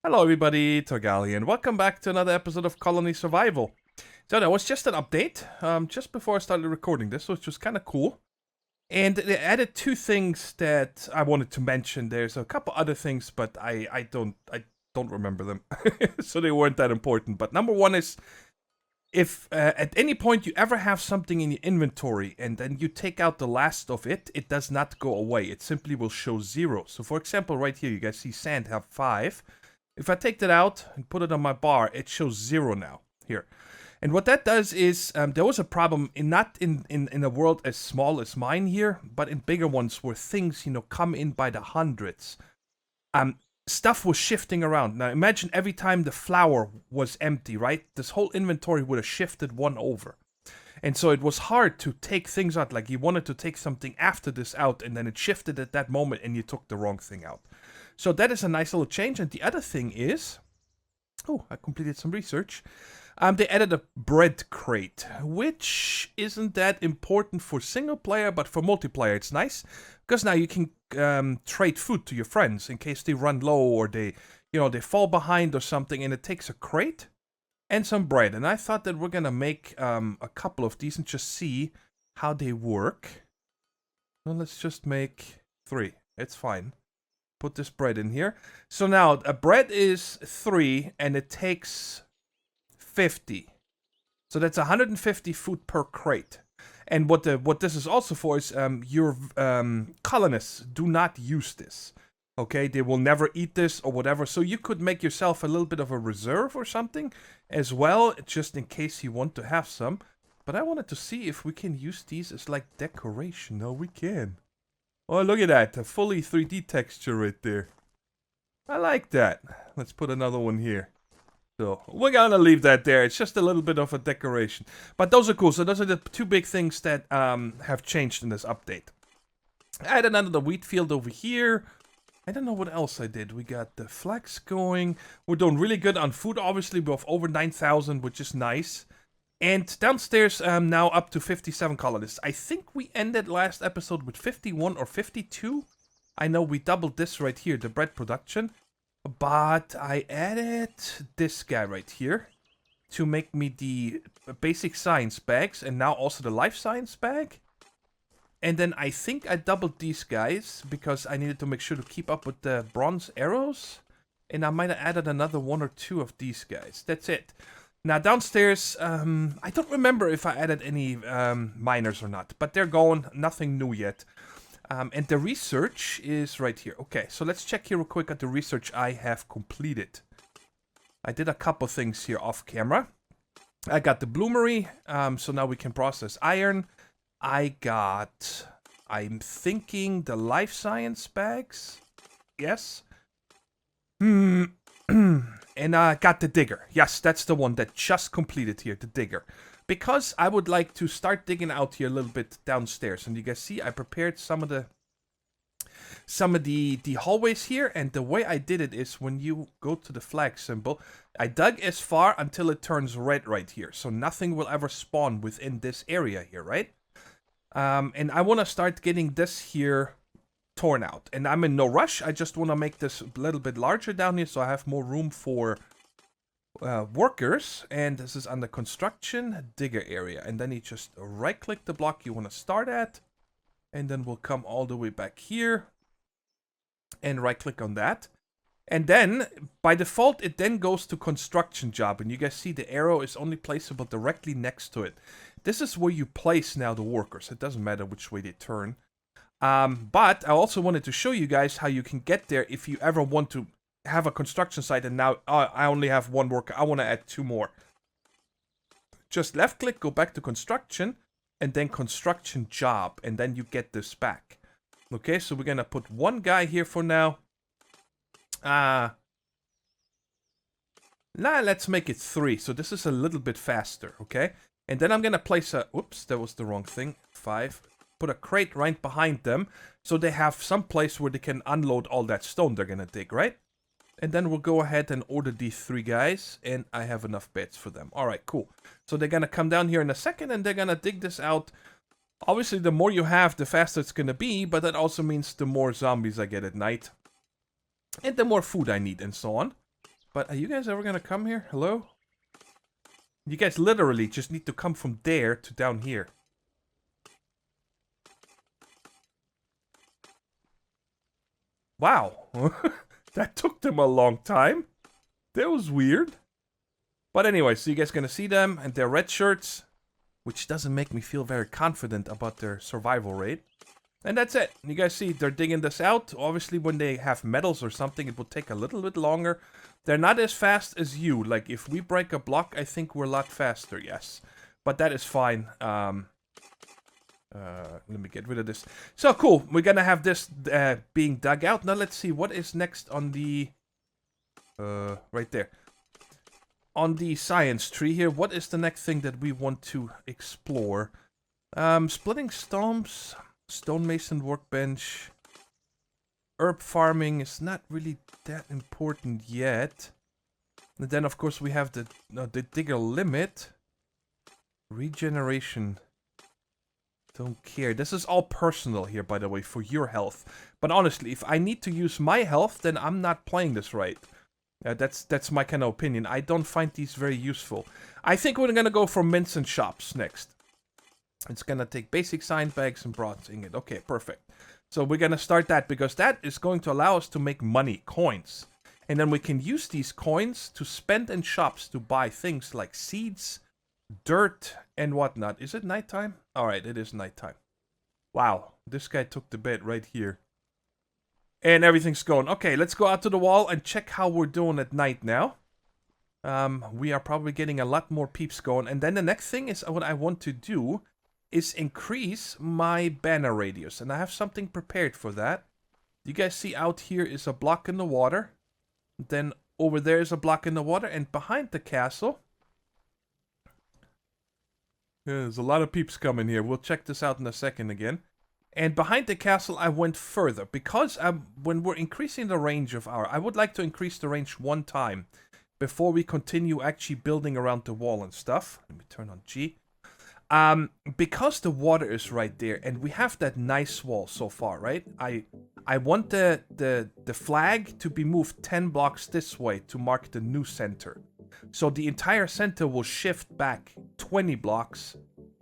Hello everybody, Thorgal here, and welcome back to another episode of Colony Survival. So that was just an update, just before I started recording this, which was kind of cool. And they added two things that I wanted to mention. There's a couple other things, but I don't remember them, so they weren't that important. But number one is, if at any point you ever have something in your inventory and then you take out the last of it, it does not go away. It simply will show 0. So for example, right here, you guys see sand have 5. If I take that out and put it on my bar, it shows 0 now, here. And what that does is, there was a problem, not in a world as small as mine here, but in bigger ones where things, come in by the hundreds. Stuff was shifting around. Now imagine every time the flour was empty, right? This whole inventory would have shifted one over. And so it was hard to take things out, like you wanted to take something after this out, and then it shifted at that moment and you took the wrong thing out. So that is a nice little change. And the other thing is, I completed some research. They added a bread crate, which isn't that important for single player, but for multiplayer it's nice, because now you can trade food to your friends in case they run low or they fall behind or something, and it takes a crate and some bread. And I thought that we're gonna make a couple of these and just see how they work. Well, let's just make 3. It's fine. Put this bread in here. So now a bread is 3 and it takes 50. So that's 150 food per crate. And what this is also for is your colonists do not use this. Okay, they will never eat this or whatever. So you could make yourself a little bit of a reserve or something as well, just in case you want to have some. But I wanted to see if we can use these as like decoration. No, we can. Oh, look at that. A fully 3D texture right there. I like that. Let's put another one here. So, we're gonna leave that there. It's just a little bit of a decoration. But those are cool. So those are the two big things that have changed in this update. I added another wheat field over here. I don't know what else I did. We got the flax going. We're doing really good on food, obviously. We have over 9,000, which is nice. And downstairs, now up to 57 colonists. I think we ended last episode with 51 or 52. I know we doubled this right here, the bread production. But I added this guy right here to make me the basic science bags and now also the life science bag. And then I think I doubled these guys because I needed to make sure to keep up with the bronze arrows. And I might have added another 1 or 2 of these guys. That's it. Now downstairs, I don't remember if I added any miners or not, but they're gone, nothing new yet. And the research is right here. Okay, so let's check here real quick at the research I have completed. I did a couple things here off camera. I got the bloomery, so now we can process iron. I'm thinking the life science bags. Yes. And I got the digger. Yes, that's the one that just completed here, the digger. Because I would like to start digging out here a little bit downstairs. And you guys see, I prepared some of the hallways here. And the way I did it is when you go to the flag symbol, I dug as far until it turns red right here. So nothing will ever spawn within this area here, right? And I want to start getting this here torn out, and I'm in no rush. I just want to make this a little bit larger down here so I have more room for workers. And this is under construction digger area, and then you just right click the block you want to start at, and then we'll come all the way back here and right click on that, and then by default it then goes to construction job. And you guys see the arrow is only placeable directly next to it. This is where you place now the workers. It doesn't matter which way they turn. But I also wanted to show you guys how you can get there if you ever want to have a construction site and now I only have 1 worker. I want to add 2 more. Just left click, go back to construction, and then construction job, and then you get this back. Okay, so we're gonna put 1 guy here for now. Let's make it 3, so this is a little bit faster, okay? And then I'm gonna place a, oops, that was the wrong thing, 5. Put a crate right behind them, so they have some place where they can unload all that stone they're gonna dig, right? And then we'll go ahead and order these 3 guys, and I have enough beds for them. Alright, cool. So they're gonna come down here in a second, and they're gonna dig this out. Obviously, the more you have, the faster it's gonna be, but that also means the more zombies I get at night. And the more food I need, and so on. But are you guys ever gonna come here? Hello? You guys literally just need to come from there to down here. Wow. That took them a long time. That was weird. But anyway, so you guys gonna see them and their red shirts, which doesn't make me feel very confident about their survival rate. And that's it. You guys see they're digging this out. Obviously, when they have metals or something, it will take a little bit longer. They're not as fast as you. Like, if we break a block, I think we're a lot faster, yes. But that is fine. Let me get rid of this. So, cool. We're gonna have this being dug out. Now, let's see. What is next on the... right there. On the science tree here, what is the next thing that we want to explore? Splitting stones... Stonemason workbench. Herb farming is not really that important yet. And then, of course, we have the digger limit. Regeneration. Don't care. This is all personal here, by the way, for your health. But honestly, if I need to use my health, then I'm not playing this right. That's my kind of opinion. I don't find these very useful. I think we're gonna go for mints and shops next. It's gonna take basic sandbags and bronze ingot. Okay, perfect. So we're gonna start that because that is going to allow us to make money, coins. And then we can use these coins to spend in shops to buy things like seeds, dirt, and whatnot. Is it nighttime? Alright, it is nighttime. Wow, this guy took the bait right here. And everything's going. Okay, let's go out to the wall and check how we're doing at night now. We are probably getting a lot more peeps going. And then the next thing is what I want to do is increase my banner radius. And I have something prepared for that. You guys see out here is a block in the water. Then over there is a block in the water. And behind the castle... yeah, there's a lot of peeps coming here. We'll check this out in a second again. And behind the castle I went further. Because when we're increasing the range of our... I would like to increase the range one time. Before we continue actually building around the wall and stuff. Let me turn on G. Because the water is right there and we have that nice wall so far, right? I want the flag to be moved 10 blocks this way to mark the new center. So the entire center will shift back 20 blocks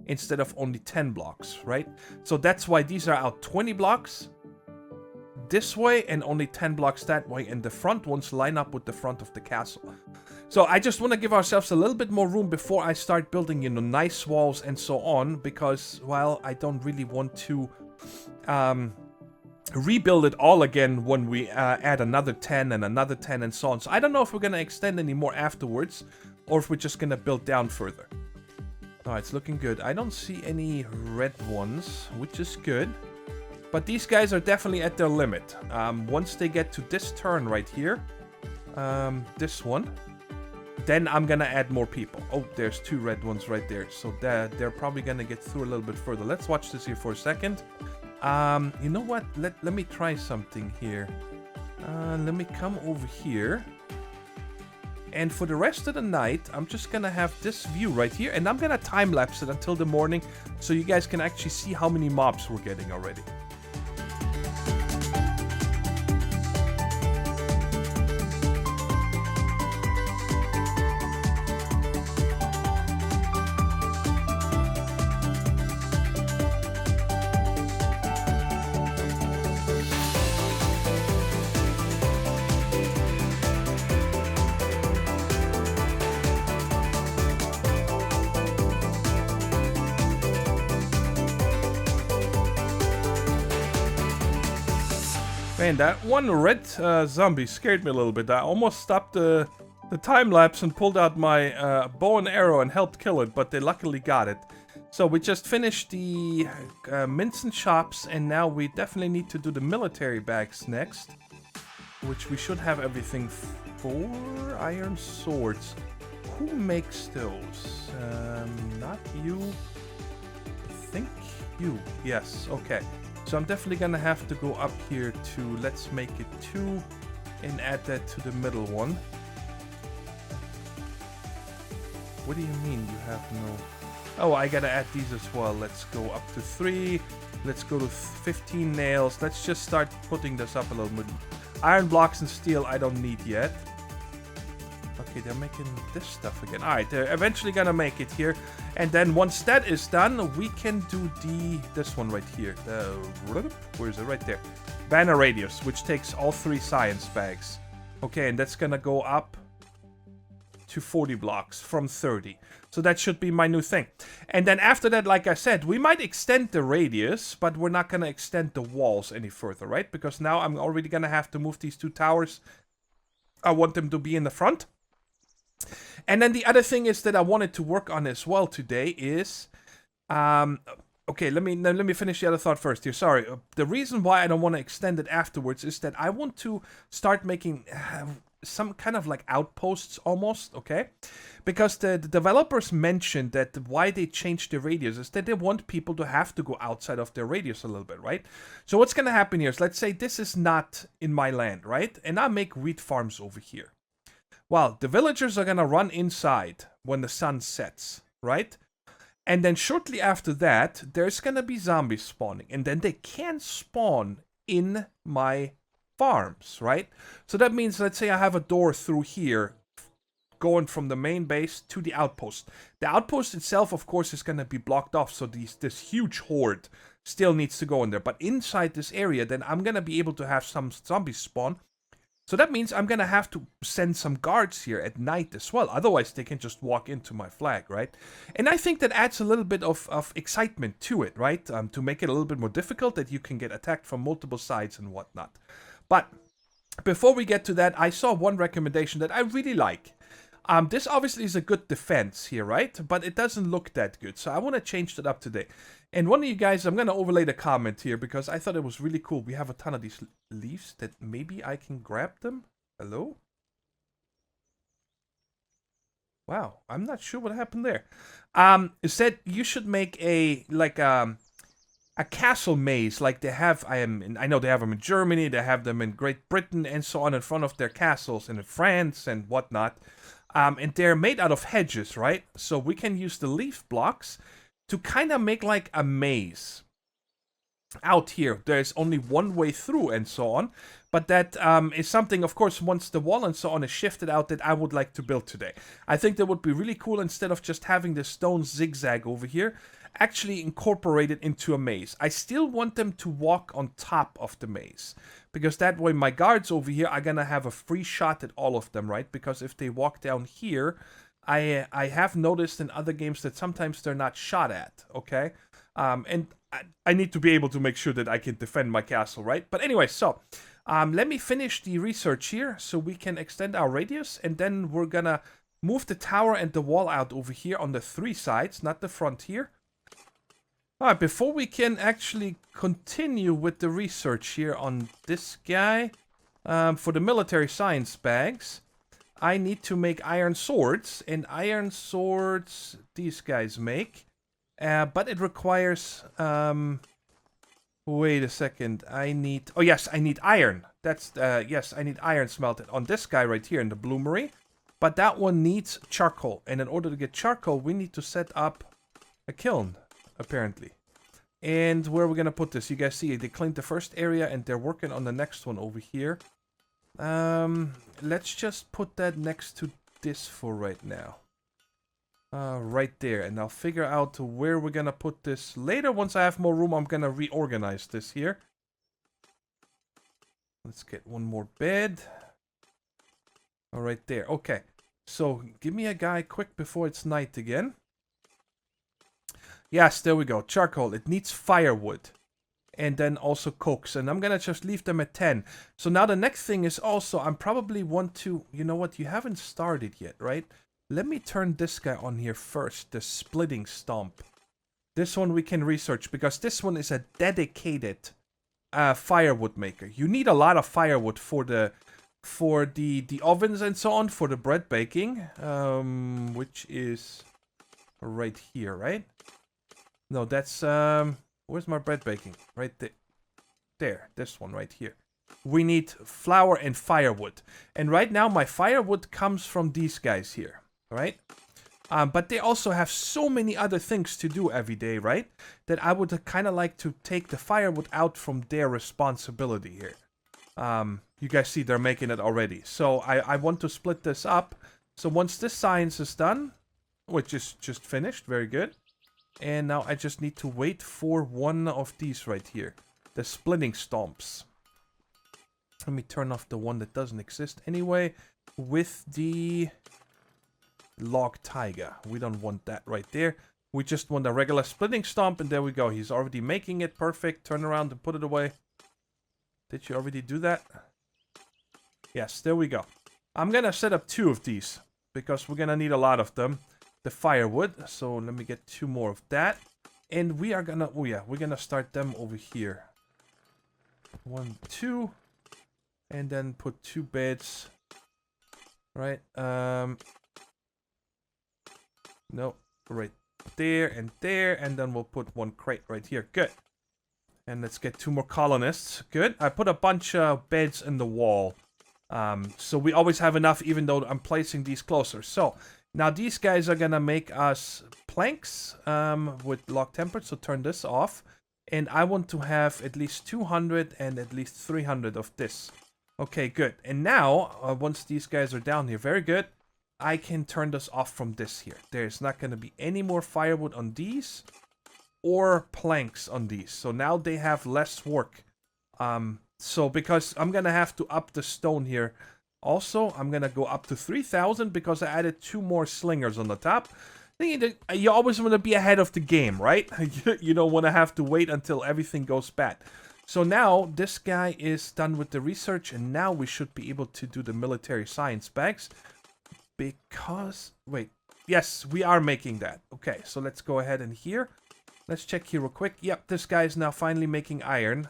instead of only 10 blocks, right? So that's why these are out 20 blocks this way and only 10 blocks that way, and the front ones line up with the front of the castle. So I just want to give ourselves a little bit more room before I start building, you know, nice walls and so on, because, well, I don't really want to rebuild it all again when we add another 10 and another 10 and so on. So I don't know if we're going to extend any more afterwards, or if we're just going to build down further. Alright, it's looking good. I don't see any red ones, which is good. But these guys are definitely at their limit. Once they get to this turn right here, this one, then I'm gonna add more people. Oh, there's two red ones right there. So they're probably gonna get through a little bit further. Let's watch this here for a second. You know what? Let me try something here. Let me come over here. And for the rest of the night, I'm just gonna have this view right here. And I'm gonna time-lapse it until the morning, so you guys can actually see how many mobs we're getting already. Man, that one red zombie scared me a little bit. I almost stopped the time-lapse and pulled out my bow and arrow and helped kill it, but they luckily got it. So we just finished the mints and shops, and now we definitely need to do the military bags next, which we should have everything for. Iron swords. Who makes those? Not you. I think you. Yes, okay. So I'm definitely gonna have to go up here to, let's make it 2 and add that to the middle one. What do you mean you have no... Oh, I gotta add these as well. Let's go up to 3. Let's go to 15 nails. Let's just start putting this up a little bit. Iron blocks and steel I don't need yet. Okay, they're making this stuff again. Alright, they're eventually gonna make it here. And then once that is done, we can do this one right here. Where is it? Right there. Banner radius, which takes all 3 science bags. Okay, and that's gonna go up to 40 blocks from 30. So that should be my new thing. And then after that, like I said, we might extend the radius, but we're not gonna extend the walls any further, right? Because now I'm already gonna have to move these 2 towers. I want them to be in the front. And then the other thing is that I wanted to work on as well today is... okay, let me finish the other thought first here. Sorry. The reason why I don't want to extend it afterwards is that I want to start making some kind of like outposts almost, okay? Because the developers mentioned that why they changed the radius is that they want people to have to go outside of their radius a little bit, right? So what's going to happen here is, let's say this is not in my land, right? And I make wheat farms over here. Well, the villagers are going to run inside when the sun sets, right? And then shortly after that, there's going to be zombies spawning. And then they can spawn in my farms, right? So that means, let's say I have a door through here going from the main base to the outpost. The outpost itself, of course, is going to be blocked off. So this huge horde still needs to go in there. But inside this area, then I'm going to be able to have some zombies spawn. So that means I'm going to have to send some guards here at night as well. Otherwise, they can just walk into my flag, right? And I think that adds a little bit of excitement to it, right? To make it a little bit more difficult, that you can get attacked from multiple sides and whatnot. But before we get to that, I saw one recommendation that I really like. This obviously is a good defense here, right? But it doesn't look that good. So I want to change that up today. And one of you guys, I'm going to overlay the comment here because I thought it was really cool. We have a ton of these leaves that maybe I can grab them. Hello? Wow, I'm not sure what happened there. It said you should make a castle maze like they have. I know they have them in Germany, they have them in Great Britain and so on in front of their castles, and in France and whatnot. And they're made out of hedges, right? So we can use the leaf blocks to kind of make like a maze. Out here, there's only one way through and so on. But that is something, of course, once the wall and so on is shifted out, that I would like to build today. I think that would be really cool, instead of just having the stone zigzag over here, actually incorporate it into a maze. I still want them to walk on top of the maze, because that way my guards over here are gonna have a free shot at all of them, right? Because if they walk down here, I have noticed in other games that sometimes they're not shot at, okay? And I need to be able to make sure that I can defend my castle, right? But anyway, so let me finish the research here so we can extend our radius, and then we're gonna move the tower and the wall out over here on the 3 sides, not the front here. Alright, before we can actually continue with the research here on this guy, for the military science bags, I need to make iron swords, and iron swords these guys make. But it requires, wait a second, oh yes, I need iron. That's, yes, I need iron smelted on this guy right here in the bloomery. But that one needs charcoal, and in order to get charcoal, we need to set up a kiln, apparently. And where are we gonna put this? You guys see, they cleaned the first area, and they're working on the next one over here. Let's just put that next to this for right now. Right there, and I'll figure out where we're gonna put this later. Once I have more room, I'm gonna reorganize this here. Let's get one more bed. All right there. Okay, so give me a guy quick before it's night again. Yes, there we go. Charcoal. It needs firewood. And then also cokes. And I'm gonna just leave them at 10. So now the next thing is also, I'm probably want to... You know what? You haven't started yet, right? Let me turn this guy on here first. The splitting stomp. This one we can research, because this one is a dedicated firewood maker. You need a lot of firewood for the ovens and so on, for the bread baking. Which is right here, right? No, that's... where's my bread baking? Right there. There, this one right here. We need flour and firewood. And right now my firewood comes from these guys here, right? But they also have so many other things to do every day, right? That I would kind of like to take the firewood out from their responsibility here. You guys see they're making it already. So I want to split this up So once this science is done, which is just finished, very good. And now I just need to wait for one of these right here. The splitting stomps. Let me turn off the one that doesn't exist anyway. With the log taiga. We don't want that right there. We just want a regular splitting stomp, and there we go. He's already making it perfect. Turn around and put it away. Did you already do that? Yes, there we go. I'm gonna set up 2 of these, because we're gonna need a lot of them. The firewood. So let me get 2 more of that. And we are gonna, oh yeah, we're gonna start them over here. 1, 2. And then put 2 beds. Right, no, right there, and then we'll put 1 crate right here. Good. And let's get 2 more colonists. Good. I put a bunch of beds in the wall. So we always have enough, even though I'm placing these closer. So, now these guys are gonna make us planks with log tempered, so turn this off. And I want to have at least 200 and at least 300 of this. Okay, good. And now, once these guys are down here, very good, I can turn this off from this here. There's not going to be any more firewood on these or planks on these. So now they have less work. So because I'm going to have to up the stone here. Also, I'm going to go up to 3,000 because I added 2 more slingers on the top. You always want to be ahead of the game, right? You don't want to have to wait until everything goes bad. So now, this guy is done with the research, and now we should be able to do the military science bags. Because, wait, yes, we are making that. Okay, so let's go ahead and here. Let's check here real quick. Yep, this guy is now finally making iron.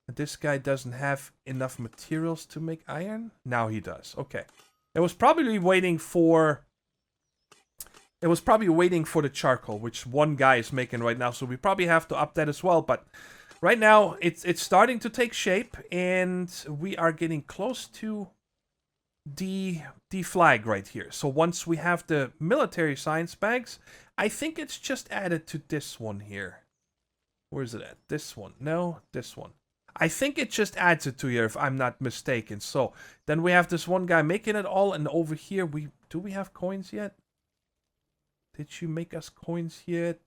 This guy doesn't have enough materials to make iron. Now he does. Okay. It was probably waiting for the charcoal, which one guy is making right now. So we probably have to up that as well, but right now, it's starting to take shape, and we are getting close to the flag right here. So once we have the military science bags, I think it's just added to this one here. Where is it at? This one. No, this one. I think it just adds it to here, if I'm not mistaken. So then we have this one guy making it all, and over here, do we have coins yet? Did you make us coins yet?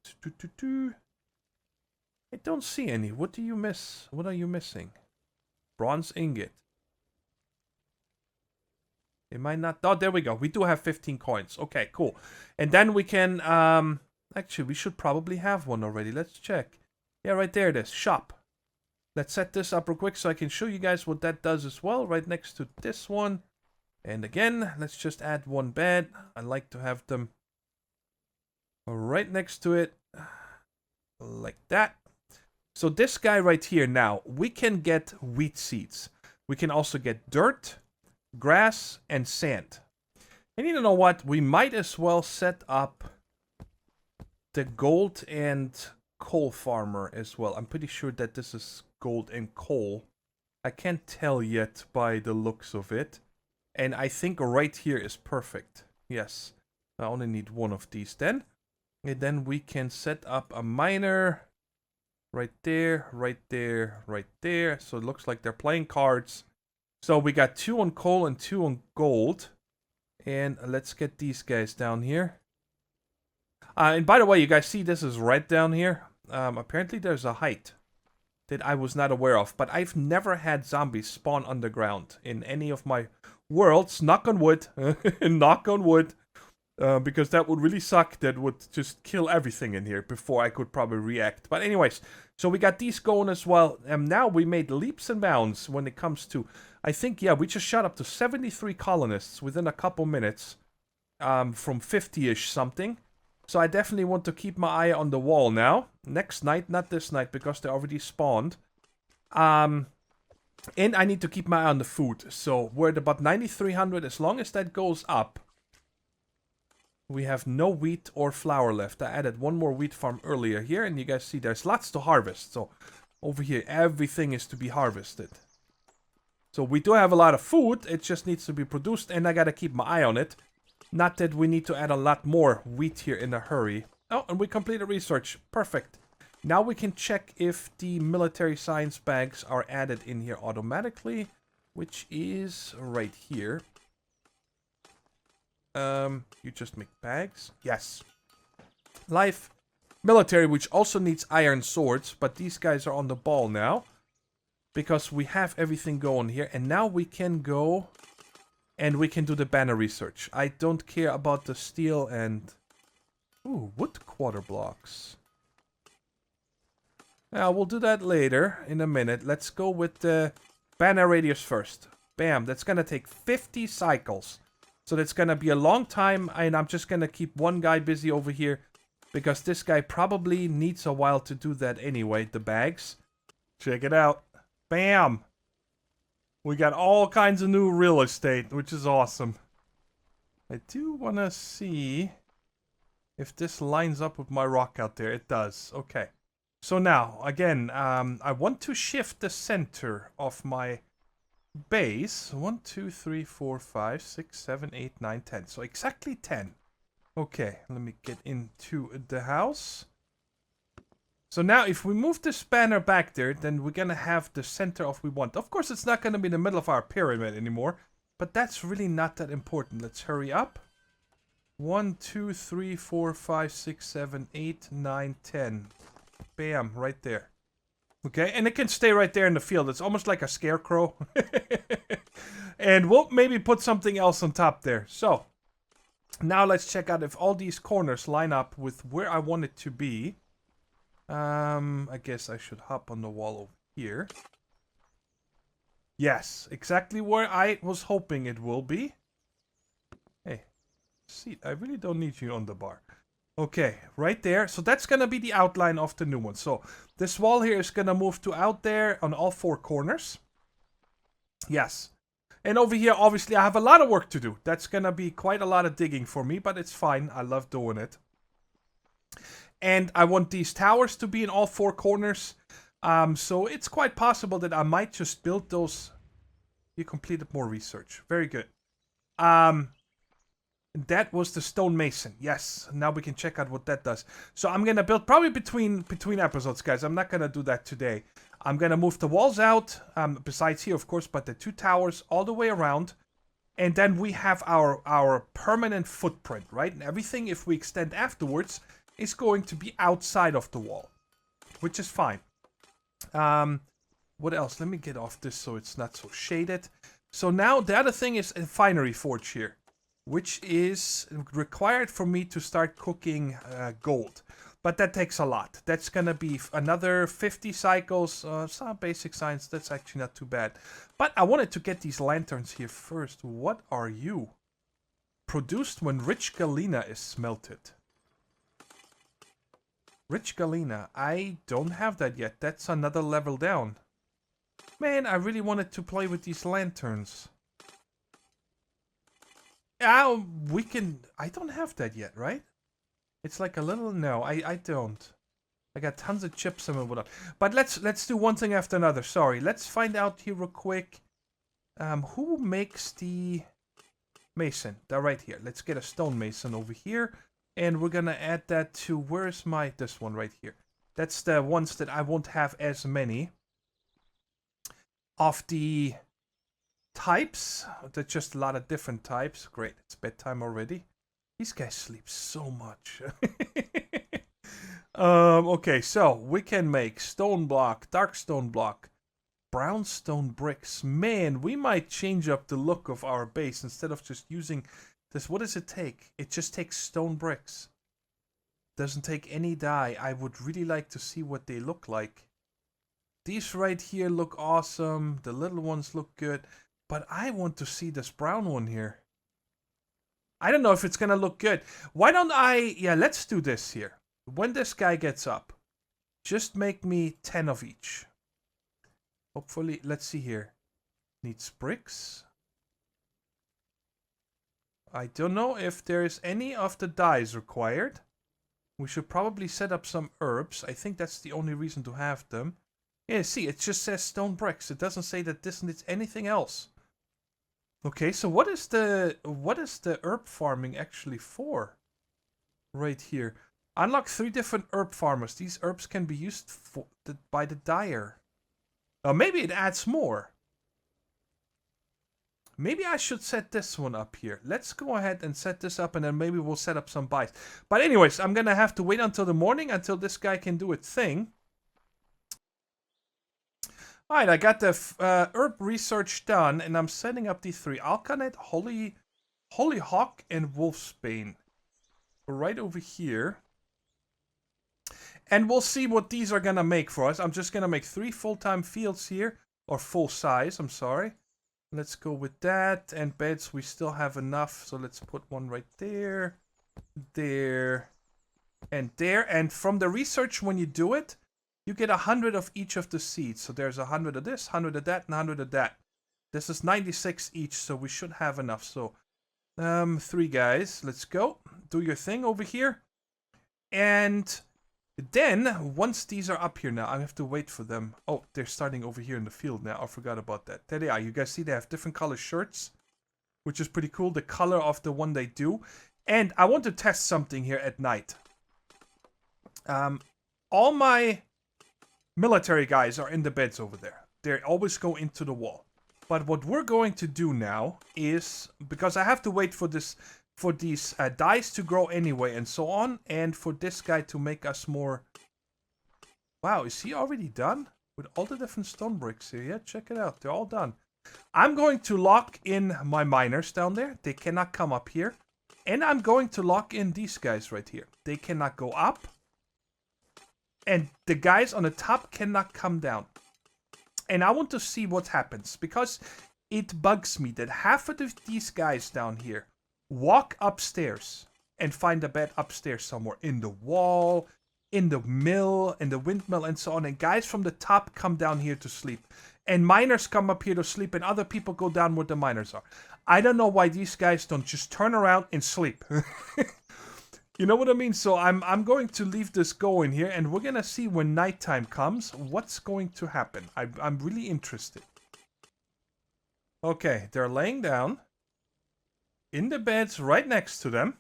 I don't see any. What do you miss? What are you missing? Bronze ingot. It might not. Oh, there we go. We do have 15 coins. Okay, cool. And then we can, actually, we should probably have one already. Let's check. Yeah, right there it is. Shop. Let's set this up real quick so I can show you guys what that does as well. Right next to this one. And again, let's just add 1 bed. I like to have them right next to it. Like that. So this guy right here now, we can get wheat seeds. We can also get dirt, grass, and sand. And you know what? We might as well set up the gold and coal farmer as well. I'm pretty sure that this is gold and coal. I can't tell yet by the looks of it. And I think right here is perfect. Yes. I only need 1 of these then. And then we can set up a miner. Right there, right there, right there. So it looks like they're playing cards. So we got 2 on coal and 2 on gold. And let's get these guys down here. And by the way, you guys see this is red down here. Apparently there's a height that I was not aware of. But I've never had zombies spawn underground in any of my worlds. Knock on wood. Knock on wood. Because that would really suck. That would just kill everything in here before I could probably react. But anyways, so we got these going as well. And now we made leaps and bounds when it comes to, I think, yeah, we just shot up to 73 colonists within a couple minutes. From 50-ish something. So I definitely want to keep my eye on the wall now. Next night, not this night, because they already spawned. And I need to keep my eye on the food. So we're at about 9,300. As long as that goes up, we have no wheat or flour left. I added 1 more wheat farm earlier here, and you guys see there's lots to harvest. So over here, everything is to be harvested. So we do have a lot of food. It just needs to be produced, and I gotta keep my eye on it. Not that we need to add a lot more wheat here in a hurry. Oh, and we completed research. Perfect. Now we can check if the military science bags are added in here automatically, which is right here. You just make bags. Yes. Life. Military, which also needs iron swords, but these guys are on the ball now. Because we have everything going here. And now we can go and we can do the banner research. I don't care about the steel and... Ooh, wood quarter blocks. Now, we'll do that later in a minute. Let's go with the banner radius first. Bam, that's going to take 50 cycles. So that's going to be a long time, and I'm just going to keep one guy busy over here. Because this guy probably needs a while to do that anyway, the bags. Check it out. Bam! We got all kinds of new real estate, which is awesome. I do want to see if this lines up with my rock out there. It does. Okay. So now, again, I want to shift the center of my base. 1, 2, 3, 4, 5, 6, 7, 8, 9, 10. So exactly 10. Okay, let me get into the house. So now if we move this banner back there, then we're going to have the center of we want. Of course, it's not going to be in the middle of our pyramid anymore, but that's really not that important. Let's hurry up. 1, 2, 3, 4, 5, 6, 7, 8, 9, 10. Bam, right there. Okay, and it can stay right there in the field. It's almost like a scarecrow. And we'll maybe put something else on top there. So, now let's check out if all these corners line up with where I want it to be. I guess I should hop on the wall over here. Yes, exactly where I was hoping it will be. Hey, see, I really don't need you on the bar. Okay, right there. So that's going to be the outline of the new one. So this wall here is going to move to out there on all 4 corners. Yes. And over here, obviously, I have a lot of work to do. That's going to be quite a lot of digging for me, but it's fine. I love doing it. And I want these towers to be in all 4 corners. So it's quite possible that I might just build those. You completed more research. Very good. That was the stonemason. Yes. Now we can check out what that does. So I'm going to build probably between episodes, guys. I'm not going to do that today. I'm going to move the walls out. Besides here, of course, but the 2 towers all the way around. And then we have our permanent footprint, right? And everything, if we extend afterwards, is going to be outside of the wall. Which is fine. What else? Let me get off this so it's not so shaded. So now the other thing is a finery forge here. Which is required for me to start cooking gold. But that takes a lot. That's going to be another 50 cycles. Some basic science, that's actually not too bad. But I wanted to get these lanterns here first. What are you? Produced when rich galena is smelted. Rich galena. I don't have that yet. That's another level down. Man, I really wanted to play with these lanterns. We can... I don't have that yet, right? It's like a little... No, I don't. I got tons of chips and whatnot. But let's do one thing after another. Sorry. Let's find out here real quick. Who makes the mason? They're right here. Let's get a stone mason over here. And we're gonna add that to... Where's my... This one right here. That's the ones that I won't have as many. Of the... types. There's just a lot of different types. Great, it's bedtime already. These guys sleep so much. Okay, so we can make stone block, dark stone block, brownstone bricks. Man, we might change up the look of our base instead of just using this. What does it take? It just takes stone bricks. Doesn't take any dye. I would really like to see what they look like. These right here look awesome. The little ones look good. But I want to see this brown one here. I don't know if it's going to look good. Why don't I... Yeah, let's do this here. When this guy gets up, just make me 10 of each. Hopefully, let's see here. Needs bricks. I don't know if there is any of the dyes required. We should probably set up some herbs. I think that's the only reason to have them. Yeah, see, it just says stone bricks. It doesn't say that this needs anything else. Okay, so what is the herb farming actually for? Right here. Unlock 3 different herb farmers. These herbs can be used by the dyer. Oh, maybe it adds more. Maybe I should set this one up here. Let's go ahead and set this up, and then maybe we'll set up some buys. But anyways, I'm going to have to wait until the morning until this guy can do its thing. Alright, I got the herb research done, and I'm setting up these 3. Alkanet, Hollyhock, and Wolfsbane. Right over here. And we'll see what these are going to make for us. I'm just going to make 3 full-time fields here. Or full size, I'm sorry. Let's go with that. And beds, we still have enough. So let's put one right there. There. And there. And from the research, when you do it, you get 100 of each of the seeds. So there's 100 of this, 100 of that, and 100 of that. This is 96 each, so we should have enough. So, 3 guys. Let's go. Do your thing over here. And then, once these are up here now, I have to wait for them. Oh, they're starting over here in the field now. I forgot about that. There they are. You guys see they have different color shirts, which is pretty cool. The color of the one they do. And I want to test something here at night. All my military guys are in the beds over there. They always go into the wall. But what we're going to do now is, because I have to wait for this, for these dice to grow anyway and so on, and for this guy to make us more. Wow, is he already done? With all the different stone bricks here. Yeah, check it out. They're all done. I'm going to lock in my miners down there. They cannot come up here. And I'm going to lock in these guys right here. They cannot go up. And the guys on the top cannot come down. And I want to see what happens. Because it bugs me that half of these guys down here walk upstairs and find a bed upstairs somewhere. In the wall, in the mill, in the windmill and so on. And guys from the top come down here to sleep. And miners come up here to sleep. And other people go down where the miners are. I don't know why these guys don't just turn around and sleep. You know what I mean? So I'm going to leave this going here, and we're gonna see when nighttime comes what's going to happen. I'm really interested. Okay, they're laying down in the beds right next to them.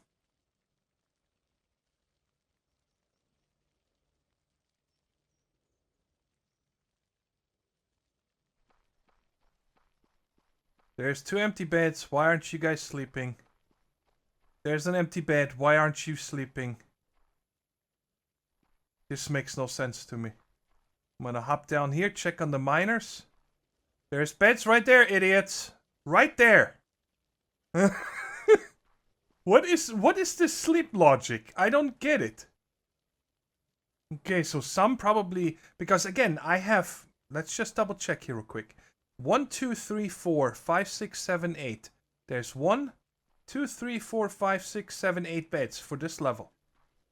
There's 2 empty beds. Why aren't you guys sleeping? There's an empty bed. Why aren't you sleeping? This makes no sense to me. I'm gonna hop down here, check on the miners. There's beds right there, idiots. Right there. What is this sleep logic? I don't get it. Okay, so some probably, because again, I have, let's just double check here real quick. 1, 2, 3, 4, 5, 6, 7, 8. There's 1, 2, 3, 4, 5, 6, 7, 8 beds for this level.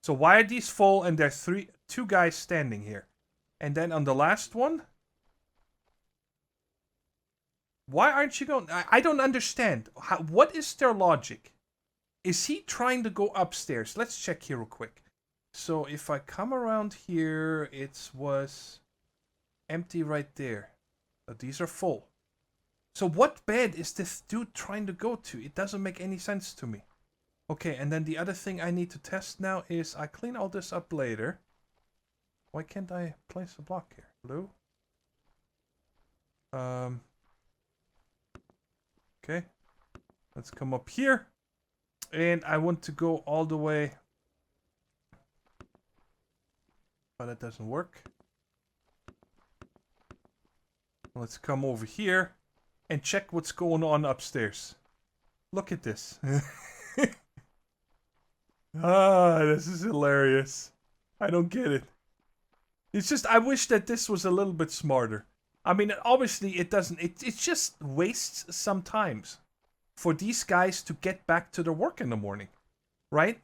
So why are these full and there's 2 guys standing here? And then on the last one, why aren't you going? I don't understand. What is their logic? Is he trying to go upstairs? Let's check here real quick. So if I come around here, it was empty right there. But these are full. So what bed is this dude trying to go to? It doesn't make any sense to me. Okay, and then the other thing I need to test now is I clean all this up later. Why can't I place a block here? Blue? Okay. Let's come up here. And I want to go all the way. But that doesn't work. Let's come over here. And check what's going on upstairs. Look at this. This is hilarious. I don't get it. It's just, I wish that this was a little bit smarter. I mean, obviously it doesn't, it just wastes sometimes for these guys to get back to their work in the morning. Right?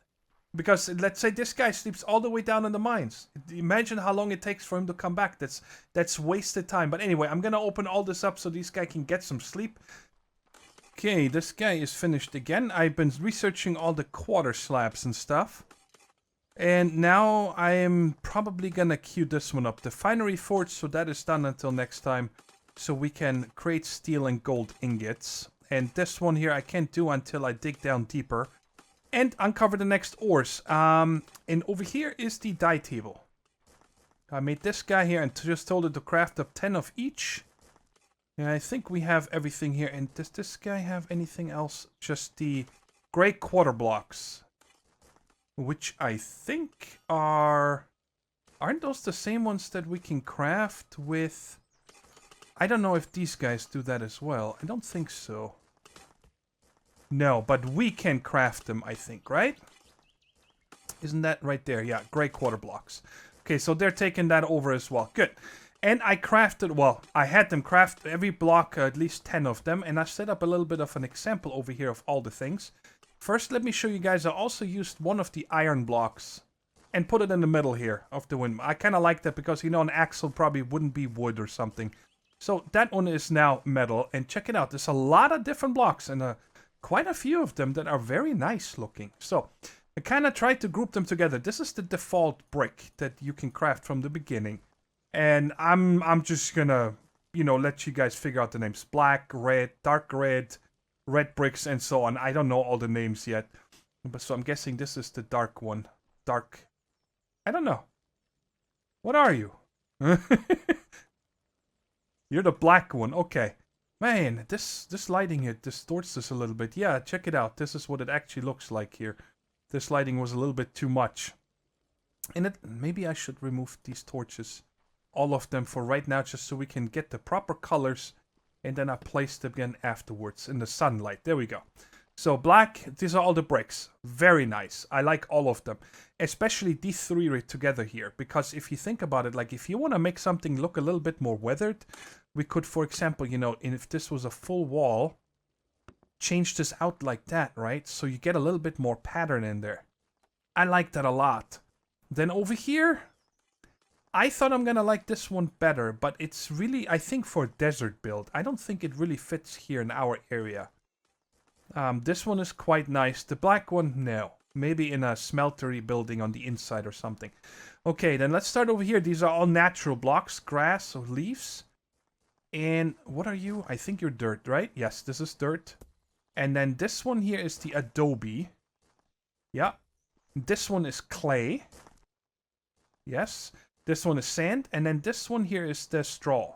Because let's say this guy sleeps all the way down in the mines. Imagine how long it takes for him to come back. That's wasted time. But anyway, I'm going to open all this up so this guy can get some sleep. Okay, this guy is finished again. I've been researching all the quarter slabs and stuff. And now I am probably going to queue this one up. The finery forge, so that is done until next time. So we can create steel and gold ingots. And this one here I can't do until I dig down deeper. And uncover the next ores. And over here is the dye table. I made this guy here and just told it to craft up 10 of each. Yeah, I think we have everything here. And does this guy have anything else? Just the gray quarter blocks. Which I think are... Aren't those the same ones that we can craft with... I don't know if these guys do that as well. I don't think so. No, but we can craft them, I think, right? Isn't that right there? Yeah, gray quarter blocks. Okay, so they're taking that over as well. Good. And I crafted, well, I had them craft every block, at least 10 of them. And I set up a little bit of an example over here of all the things. First, let me show you guys, I also used one of the iron blocks and put it in the middle here of the windmill. I kind of like that because, you know, an axle probably wouldn't be wood or something. So that one is now metal. And check it out, there's a lot of different blocks and quite a few of them that are very nice looking. So I kind of tried to group them together. This is the default brick that you can craft from the beginning. And I'm just gonna, you know, let you guys figure out the names. Black, red, dark red, red bricks, and so on. I don't know all the names yet. But so I'm guessing this is the dark one. Dark. I don't know. What are you? You're the black one. Okay. Man, this lighting here distorts this a little bit. Yeah, check it out. This is what it actually looks like here. This lighting was a little bit too much. And maybe I should remove these torches. All of them for right now, just so we can get the proper colors. And then I place them again afterwards in the sunlight. There we go. So black, these are all the bricks. Very nice. I like all of them. Especially these three together here. Because if you think about it, like if you want to make something look a little bit more weathered, we could, for example, you know, if this was a full wall, change this out like that, right? So you get a little bit more pattern in there. I like that a lot. Then over here, I thought I'm gonna like this one better, but it's really, I think, for a desert build. I don't think it really fits here in our area. This one is quite nice. The black one, no. Maybe in a smeltery building on the inside or something. Okay, then let's start over here. These are all natural blocks, grass or leaves. And what are you? I think you're dirt, right? Yes, this is dirt. And then this one here is the adobe. Yeah. This one is clay. Yes. This one is sand. And then this one here is the straw.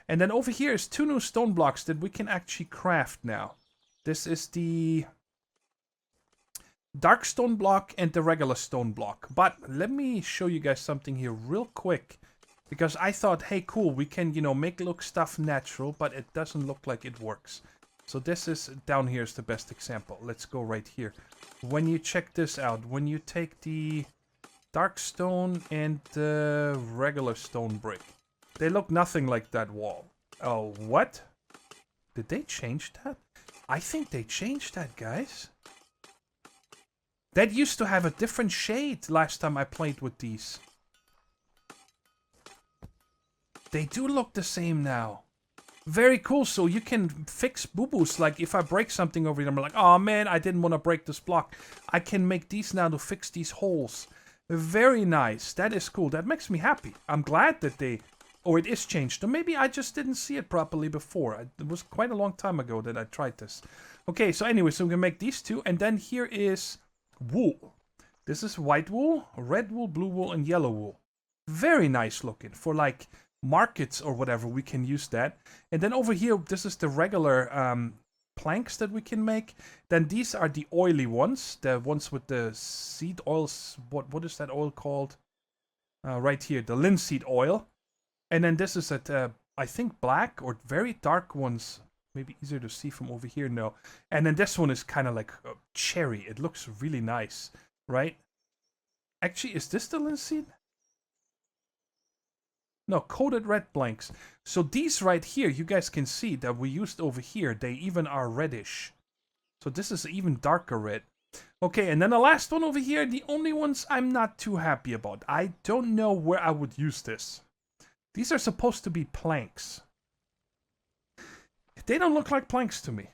And then over here is 2 new stone blocks that we can actually craft now. This is the dark stone block and the regular stone block. But let me show you guys something here real quick. Because I thought, hey, cool, we can, you know, make look stuff natural, but it doesn't look like it works. So this is, down here is the best example. Let's go right here. When you check this out, when you take the dark stone and the regular stone brick, they look nothing like that wall. Oh, what? Did they change that? I think they changed that, guys. That used to have a different shade last time I played with these. They do look the same now. Very cool. So you can fix boo-boos. Like if I break something over here, I'm like, oh man, I didn't want to break this block. I can make these now to fix these holes. Very nice. That is cool. That makes me happy. I'm glad that they... Or it is changed. Or maybe I just didn't see it properly before. It was quite a long time ago that I tried this. Okay, so anyway, so we can make these two. And then here is wool. This is white wool, red wool, blue wool, and yellow wool. Very nice looking. For like markets or whatever, we can use that. And then over here, this is the regular planks that we can make. Then these are the oily ones. The ones with the seed oils. What is that oil called? Right here, the linseed oil. And then this is at, I think, black or very dark ones. Maybe easier to see from over here, no. And then this one is kind of like cherry. It looks really nice, right? Actually, is this the linseed? No, coated red blanks. So these right here, you guys can see that we used over here. They even are reddish. So this is even darker red. Okay, and then the last one over here, the only ones I'm not too happy about. I don't know where I would use this. These are supposed to be planks. They don't look like planks to me.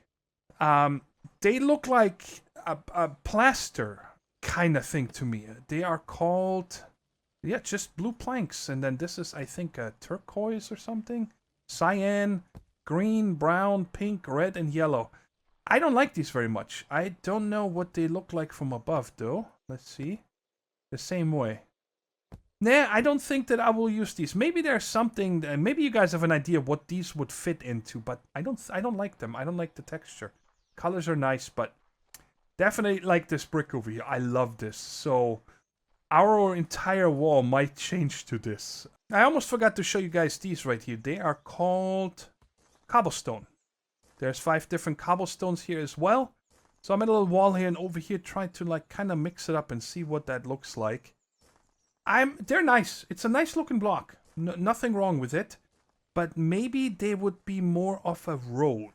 They look like a plaster kind of thing to me. They are called, yeah, just blue planks. And then this is, I think, a turquoise or something. Cyan, green, brown, pink, red, and yellow. I don't like these very much. I don't know what they look like from above, though. Let's see. The same way. Nah, I don't think that I will use these. Maybe there's something. Maybe you guys have an idea of what these would fit into, but I don't. I don't like them. I don't like the texture. Colors are nice, but definitely like this brick over here. I love this. So our entire wall might change to this. I almost forgot to show you guys these right here. They are called cobblestone. There's 5 different cobblestones here as well. So I'm at a little wall here and over here trying to like kind of mix it up and see what that looks like. They're nice. It's a nice looking block. Nothing wrong with it. But maybe they would be more of a road.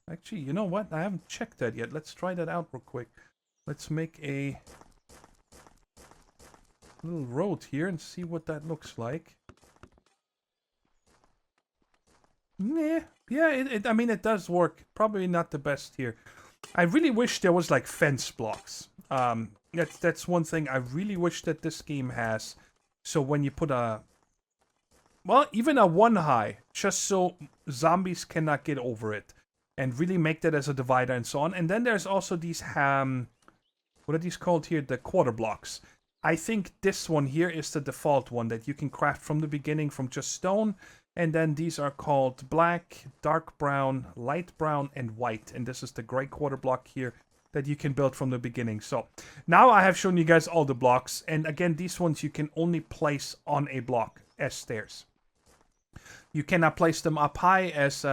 Actually, you know what? I haven't checked that yet. Let's try that out real quick. Let's make a little road here and see what that looks like. Yeah, I mean, it does work. Probably not the best here. I really wish there was like fence blocks. That's one thing I really wish that this game has. So when you put even a 1 high, just so zombies cannot get over it, and really make that as a divider and so on. And then there's also these what are these called here? The quarter blocks. I think this one here is the default one that you can craft from the beginning from just stone. And then these are called black, dark brown, light brown, and white. And this is the gray quarter block here that you can build from the beginning. So now I have shown you guys all the blocks. And again, these ones you can only place on a block as stairs. You cannot place them up high as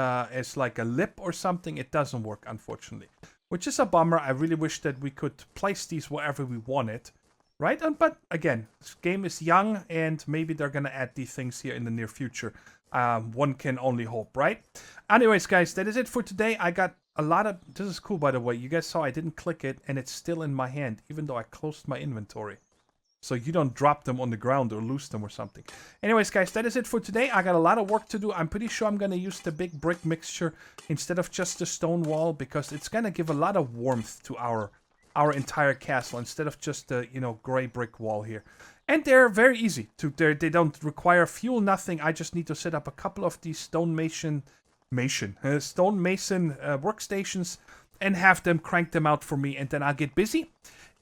like a lip or something. It doesn't work, unfortunately. Which is a bummer. I really wish that we could place these wherever we wanted. Right? But again, this game is young and maybe they're going to add these things here in the near future. One can only hope, right? Anyways, guys, that is it for today. I got a lot of... This is cool, by the way. You guys saw I didn't click it and it's still in my hand, even though I closed my inventory. So you don't drop them on the ground or lose them or something. Anyways, guys, that is it for today. I got a lot of work to do. I'm pretty sure I'm going to use the big brick mixture instead of just the stone wall because it's going to give a lot of warmth to our entire castle instead of just the, gray brick wall here. And they're very easy. They don't require fuel, nothing. I just need to set up a couple of these stone mason workstations and have them crank them out for me. And then I'll get busy.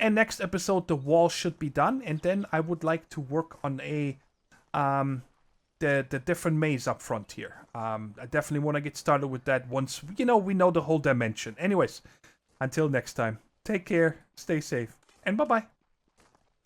And next episode, the wall should be done. And then I would like to work on the different maze up front here. I definitely want to get started with that once, we know the whole dimension. Anyways, until next time, take care, stay safe, and bye-bye.